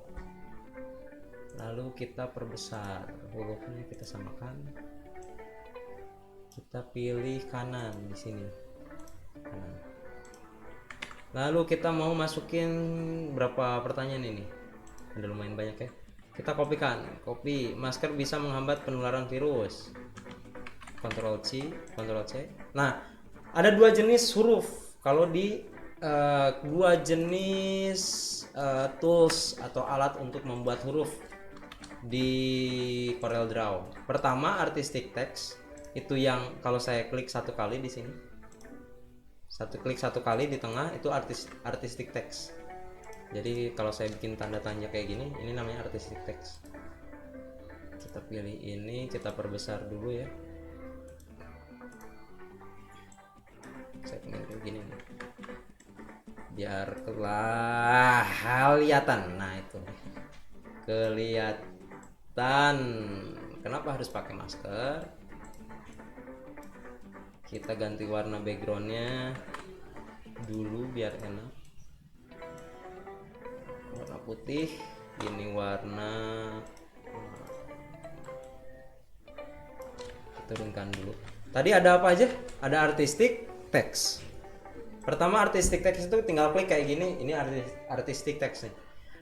Lalu kita perbesar, hurufnya kita samakan. Kita pilih kanan di sini. Kanan. Lalu kita mau masukin berapa pertanyaan ini? Ada lumayan banyak ya. Kita kopikan. Copy. Masker bisa menghambat penularan virus. Ctrl C, Ctrl C. Nah, ada dua jenis huruf. Kalau di dua jenis tools atau alat untuk membuat huruf di Corel Draw. Pertama, artistic text. Itu yang kalau saya klik satu kali di sini, klik satu kali di tengah itu artistic text. Jadi kalau saya bikin tanda tanya kayak gini, ini namanya artistic text. Kita pilih ini, kita perbesar dulu ya. Saya pengen kayak gini nih, biar kelihatan. Nah itu kelihatan. Kenapa harus pakai masker? Kita ganti warna backgroundnya dulu biar enak. Warna putih, ini warna, turunkan dulu. Tadi ada apa aja? Ada artistic text. Pertama artistic text itu tinggal klik kayak gini, ini artistic text nih.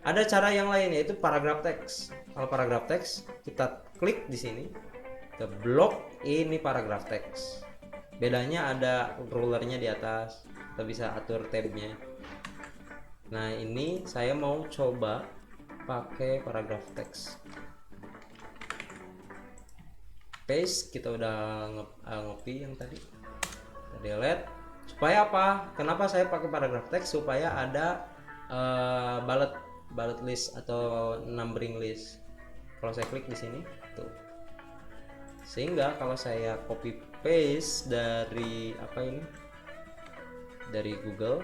Ada cara yang lain yaitu paragraph text. Kalau paragraph text kita klik di sini, ke blok ini paragraph text. Bedanya ada rulernya di atas, kita bisa atur tabnya. Nah ini saya mau coba pakai paragraph text. Paste, kita udah ngopi yang tadi. Kita delete. Supaya apa? Kenapa saya pakai paragraph text? Supaya ada bullet list atau numbering list. Kalau saya klik di sini, tuh. Sehingga kalau saya copy paste dari apa ini? Dari Google,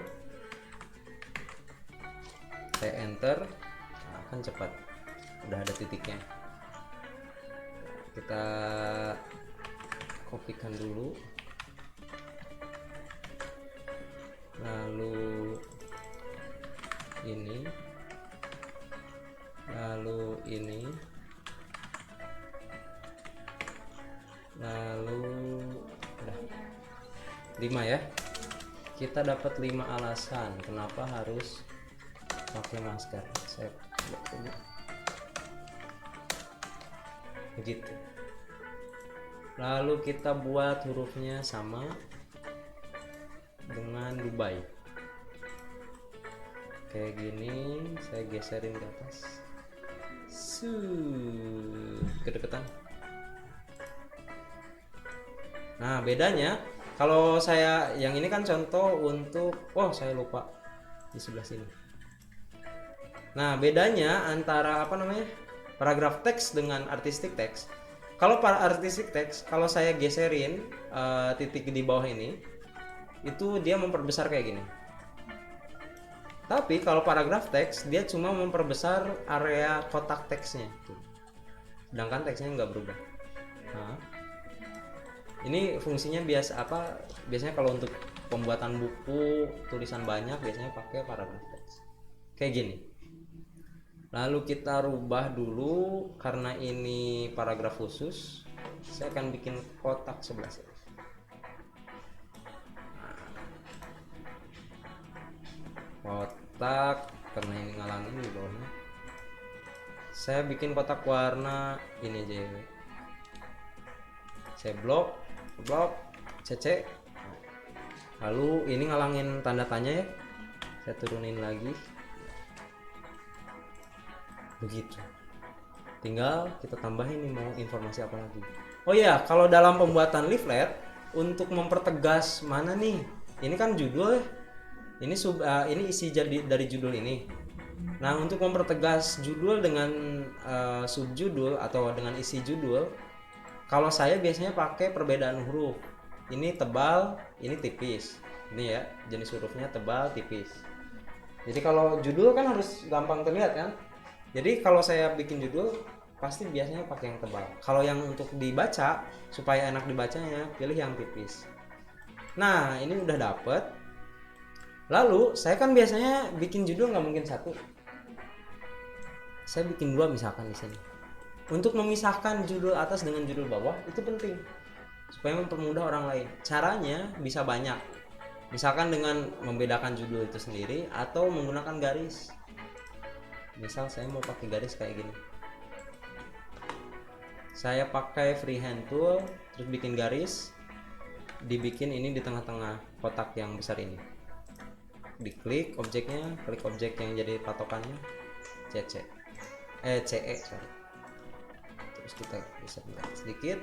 saya enter, nah, akan cepat. Udah ada titiknya. Kita kopikan dulu, lalu ini, lalu ini, lalu udah 5 ya. Kita dapat 5 alasan kenapa harus pakai masker. Saya buat dulu begitu. Lalu kita buat hurufnya sama dengan Dubai kayak gini. Saya geserin ke atas, kedeketan. Nah bedanya kalau saya yang ini kan contoh untuk, saya lupa di sebelah sini. Nah bedanya antara apa namanya, paragraph text dengan artistic text. Kalau para artistic text, kalau saya geserin titik di bawah ini, itu dia memperbesar kayak gini. Tapi kalau paragraph text, dia cuma memperbesar area kotak teksnya, sedangkan teksnya nggak berubah. Nah, ini fungsinya biasanya kalau untuk pembuatan buku tulisan banyak biasanya pakai paragraph text kayak gini. Lalu kita rubah dulu, karena ini paragraf khusus, saya akan bikin kotak sebelah sini. Kotak, karena ini ngalangin di bawahnya, saya bikin kotak warna ini aja ya. Saya blok CC. Lalu ini ngalangin tanda tanya ya, saya turunin lagi. Begitu. Tinggal kita tambahin nih mau informasi apa lagi. Oh iya, kalau dalam pembuatan leaflet untuk mempertegas mana nih, ini kan judul ya. Ini isi dari judul ini. Nah, untuk mempertegas judul dengan subjudul atau dengan isi judul, kalau saya biasanya pakai perbedaan huruf. Ini tebal, ini tipis. Ini ya, jenis hurufnya tebal, tipis. Jadi kalau judul kan harus gampang terlihat kan? Jadi kalau saya bikin judul pasti biasanya pakai yang tebal. Kalau yang untuk dibaca supaya enak dibacanya, pilih yang tipis. Nah, ini udah dapet. Lalu saya kan biasanya bikin judul nggak mungkin satu. Saya bikin 2 misalkan di sini. Untuk memisahkan judul atas dengan judul bawah itu penting supaya mempermudah orang lain. Caranya bisa banyak. Misalkan dengan membedakan judul itu sendiri atau menggunakan garis. Misal saya mau pakai garis kayak gini, saya pakai freehand tool, terus bikin garis, dibikin ini di tengah-tengah kotak yang besar ini. Diklik objeknya, klik objek yang jadi patokannya, CE, sorry. Terus kita bisa lihat sedikit.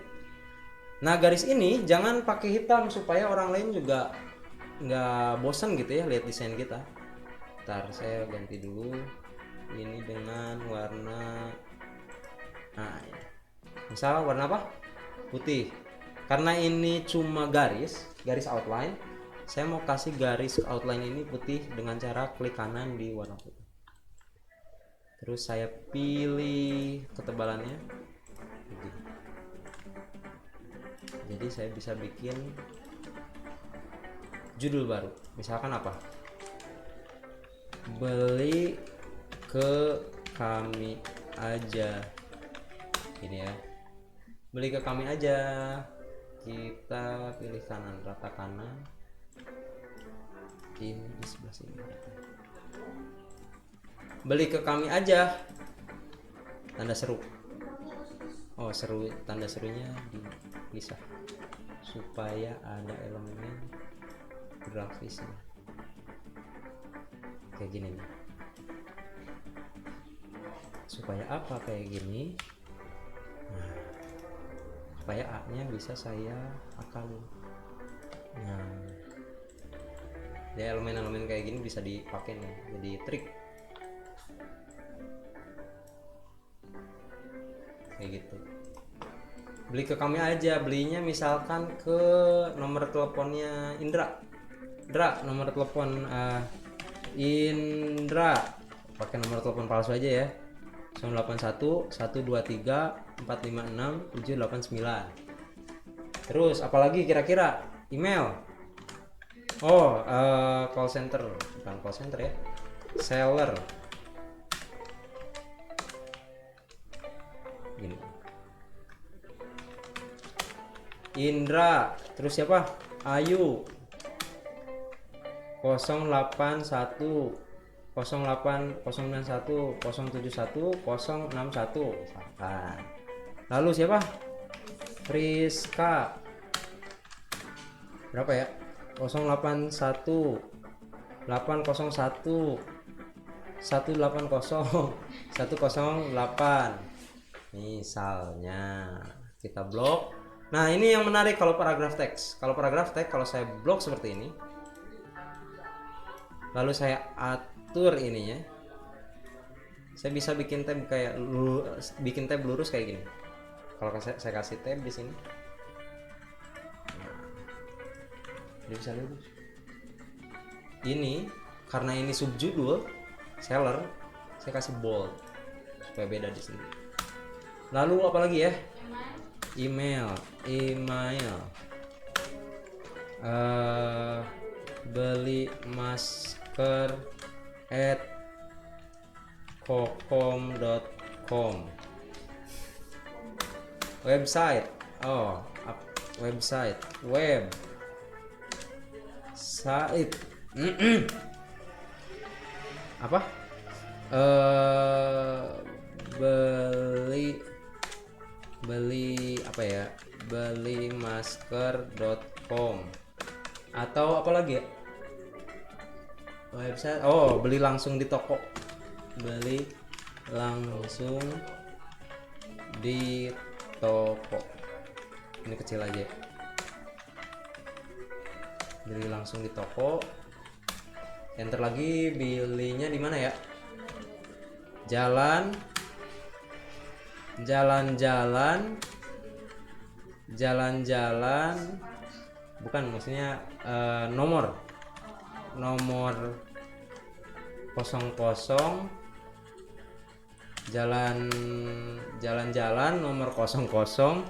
Nah garis ini jangan pakai hitam supaya orang lain juga nggak bosan gitu ya lihat desain kita. Ntar saya ganti dulu ini dengan warna, nah ya. Misal warna apa, putih. Karena ini cuma garis outline, saya mau kasih garis outline ini putih dengan cara klik kanan di warna putih. Terus saya pilih ketebalannya begini. Jadi saya bisa bikin judul baru, misalkan apa, beli ke kami aja, ini ya, beli ke kami aja. Kita pilih kanan, rata kanan, ini di sebelah sini, beli ke kami aja, tanda seru. Oh, seru, tanda serunya dipisah supaya ada elemen grafisnya kayak gini nih. Supaya apa kayak gini? Nah, supaya A nya bisa saya akalin. Nah, ya elemen-elemen kayak gini bisa dipakai nih jadi trik kayak gitu. Beli ke kami aja, belinya misalkan ke nomor teleponnya Indra, nomor telepon Indra, pakai nomor telepon palsu aja ya, 081 123 456 789. Terus apalagi kira-kira, email, oh call center, bukan call center ya, seller gini, Indra, terus siapa, Ayu, 081 08 091 071 061 misalkan. Lalu siapa, Friska, berapa ya, 081 801 180 108 misalnya. Kita blok. Nah, ini yang menarik kalau paragraf teks. Kalau paragraf teks, kalau saya blok seperti ini, lalu saya atur ininya, saya bisa bikin tab kayak bikin tab lurus kayak gini. Kalau saya kasih tab di sini, dia bisa lurus. Ini karena ini subjudul seller, saya kasih bold supaya beda di sini. Lalu apalagi ya, email beli masker @kokom.com. Website, website, web site apa, beli apa ya, beli masker.com. Atau apalagi ya, website, beli langsung di toko, beli langsung di toko, ini kecil aja, beli langsung di toko. Enter lagi, belinya di mana ya, jalan-jalan, bukan, maksudnya nomor 00, jalan-jalan nomor 00,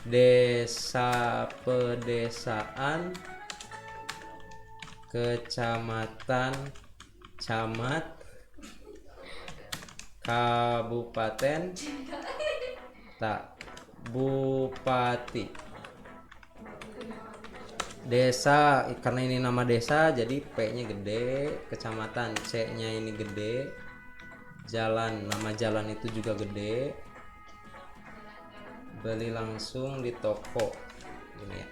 desa pedesaan, kecamatan, camat, kabupaten, bupati, desa, karena ini nama desa jadi P nya gede, kecamatan C nya ini gede, jalan, nama jalan itu juga gede, beli langsung di toko ini ya.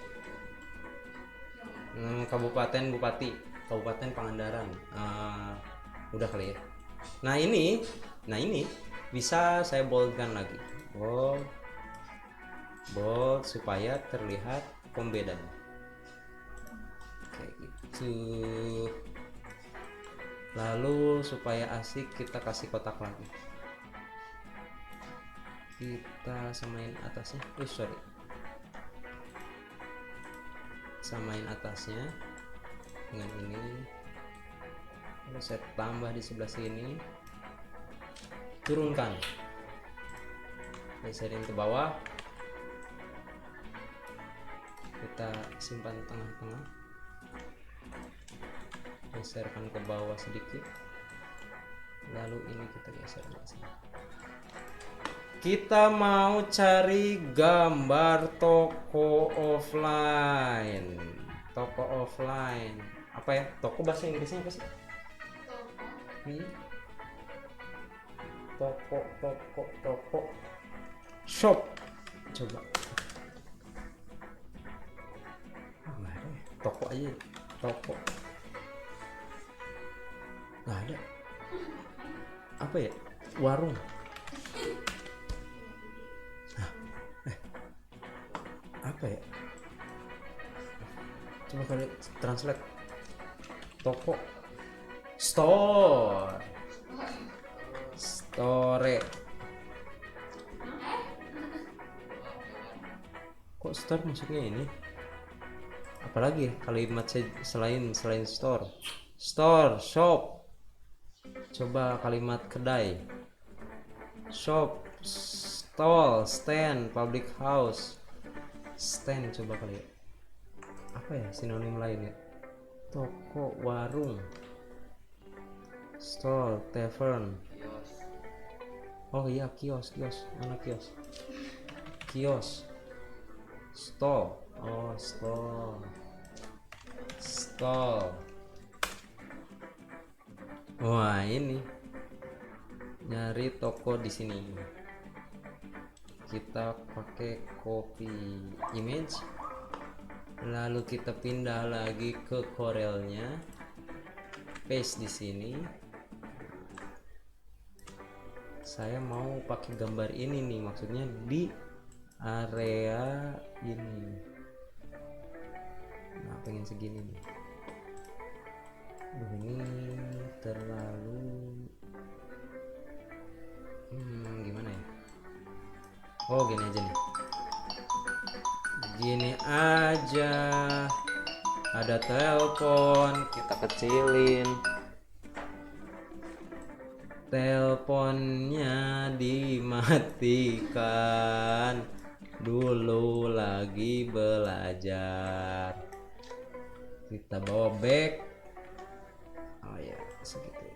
Kabupaten, bupati, Kabupaten Pangandaran, udah kali ya. Nah ini bisa saya boldkan lagi, bold supaya terlihat pembedanya kayak gitu. tuh. Lalu supaya asik kita kasih kotak lagi, kita samain atasnya, samain atasnya dengan ini. Lalu saya tambah di sebelah sini, turunkan, geserin ke bawah, kita simpan tengah-tengah, geserkan ke bawah sedikit, lalu ini kita geser ke sini. Kita mau cari gambar toko offline. Apa ya? Toko bahasa Inggrisnya apa sih? Toko. Shop. Coba. Nggak ada ya? Toko aja. Toko. Nggak ada. Apa ya? Warung. Apa ya? Coba kali translate. Toko. Store. Kok store maksudnya ini? Apalagi kalimat selain store? Store, shop. Coba kalimat kedai. Shop, stall, stand, public house. Stand coba kali ya. Apa ya sinonim lain ya? Toko, warung. Stall, tavern. Oh iya, kios. Mana kios? Kios. Stall. Oh, stall. Wah, ini. Nyari toko di sini. Kita pakai copy image, lalu kita pindah lagi ke Corelnya, paste di sini. Saya mau pakai gambar ini nih, maksudnya di area ini. Nah, pengen segini nih. Ini terlalu gimana ya? Oh, gini aja nih. Gini aja. Ada telepon, kita kecilin. Teleponnya dimatikan. Dulu lagi belajar. Kita bawa back. Oh ya, segitu.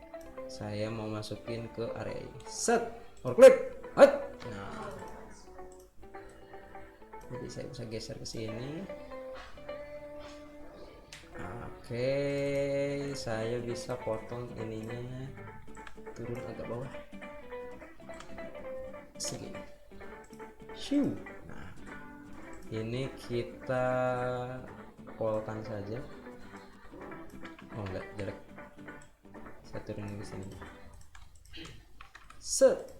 Saya mau masukin ke area ini. Set, or clip. Nah. Jadi saya bisa geser ke sini. Oke, saya bisa potong ininya, turun agak bawah segini. Shoo. Nah, ini kita polkan saja. Oh enggak, jelek. Saya turunin ke sini. Set.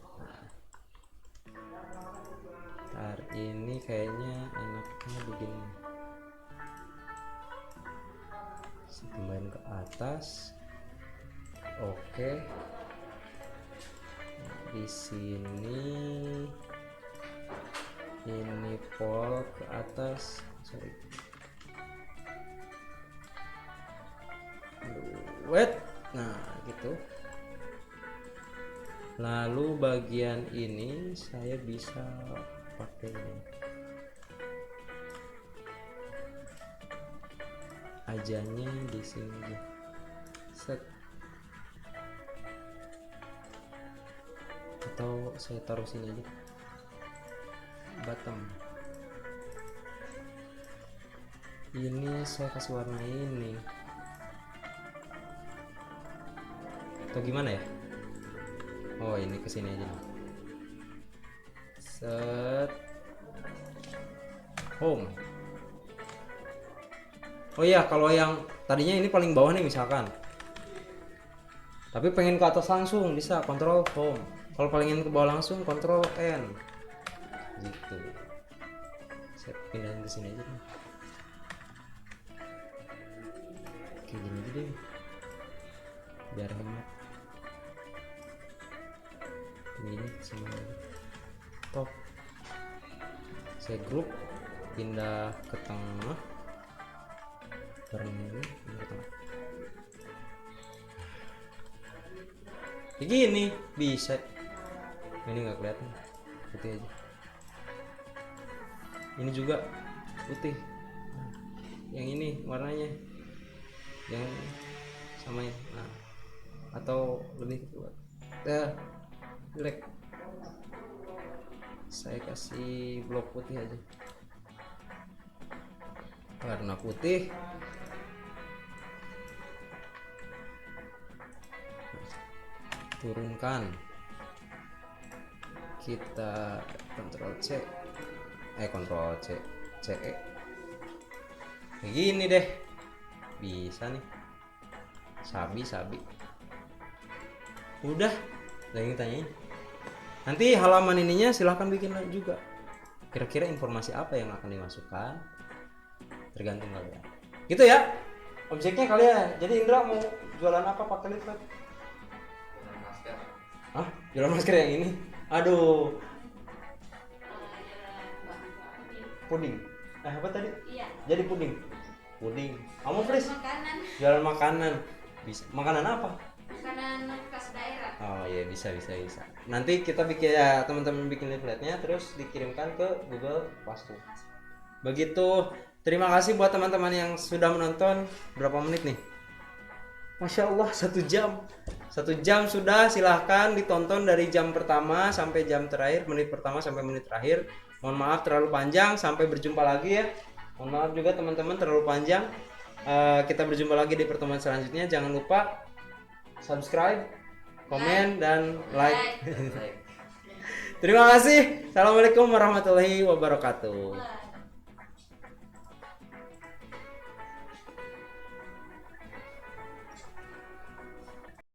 Ini kayaknya enaknya begini, tambahin ke atas. Oke, di sini ini pol ke atas, nah gitu. Lalu bagian ini saya bisa pakai ini ajanya di sini. Set. Atau saya taruh sini aja, bottom. Ini saya kasih warna ini atau gimana ya? Oh, ini kesini aja nih. Set. Home. Oh iya, kalau yang tadinya ini paling bawah nih misalkan, tapi pengen ke atas langsung bisa Control Home. Kalau pengen ke bawah langsung Control N. Gitu. Saya pindahin ke sini aja nih. kayak gini aja deh biar hemat. Ini sama top saya grup pindah ke tengah bareng ini pindah ke tengah kayak gini bisa. Ini nggak kelihatan putih aja, ini juga putih, yang ini warnanya yang samain, nah atau lebih kuat jelek, saya kasih blok putih aja, warna putih. Turunkan, kita kontrol C kontrol C CE begini deh, bisa nih. Sabi udah yang tanyain. Nanti halaman ininya silahkan bikin juga, kira-kira informasi apa yang akan dimasukkan, tergantung kalian gitu ya. Objeknya kalian, jadi Indra mau jualan apa pakai leaflet? Hah? Jualan masker yang ini? Aduh. Puding. Apa tadi? Iya. Jadi puding. Kamu Fris? Makanan. Jualan makanan. Bisa. Makanan apa? Makanan khas daerah. Oh iya, bisa. Nanti kita bikin ya, teman-teman bikin leafletnya terus dikirimkan ke Google Classroom. Begitu. Terima kasih buat teman-teman yang sudah menonton. Berapa menit nih? Masya Allah, 1 jam. 1 jam sudah, silahkan ditonton dari jam pertama sampai jam terakhir, menit pertama sampai menit terakhir. Mohon maaf terlalu panjang, sampai berjumpa lagi ya. Mohon maaf juga teman-teman terlalu panjang. Kita berjumpa lagi di pertemuan selanjutnya. Jangan lupa subscribe, komen, dan like. Terima kasih. Assalamualaikum warahmatullahi wabarakatuh.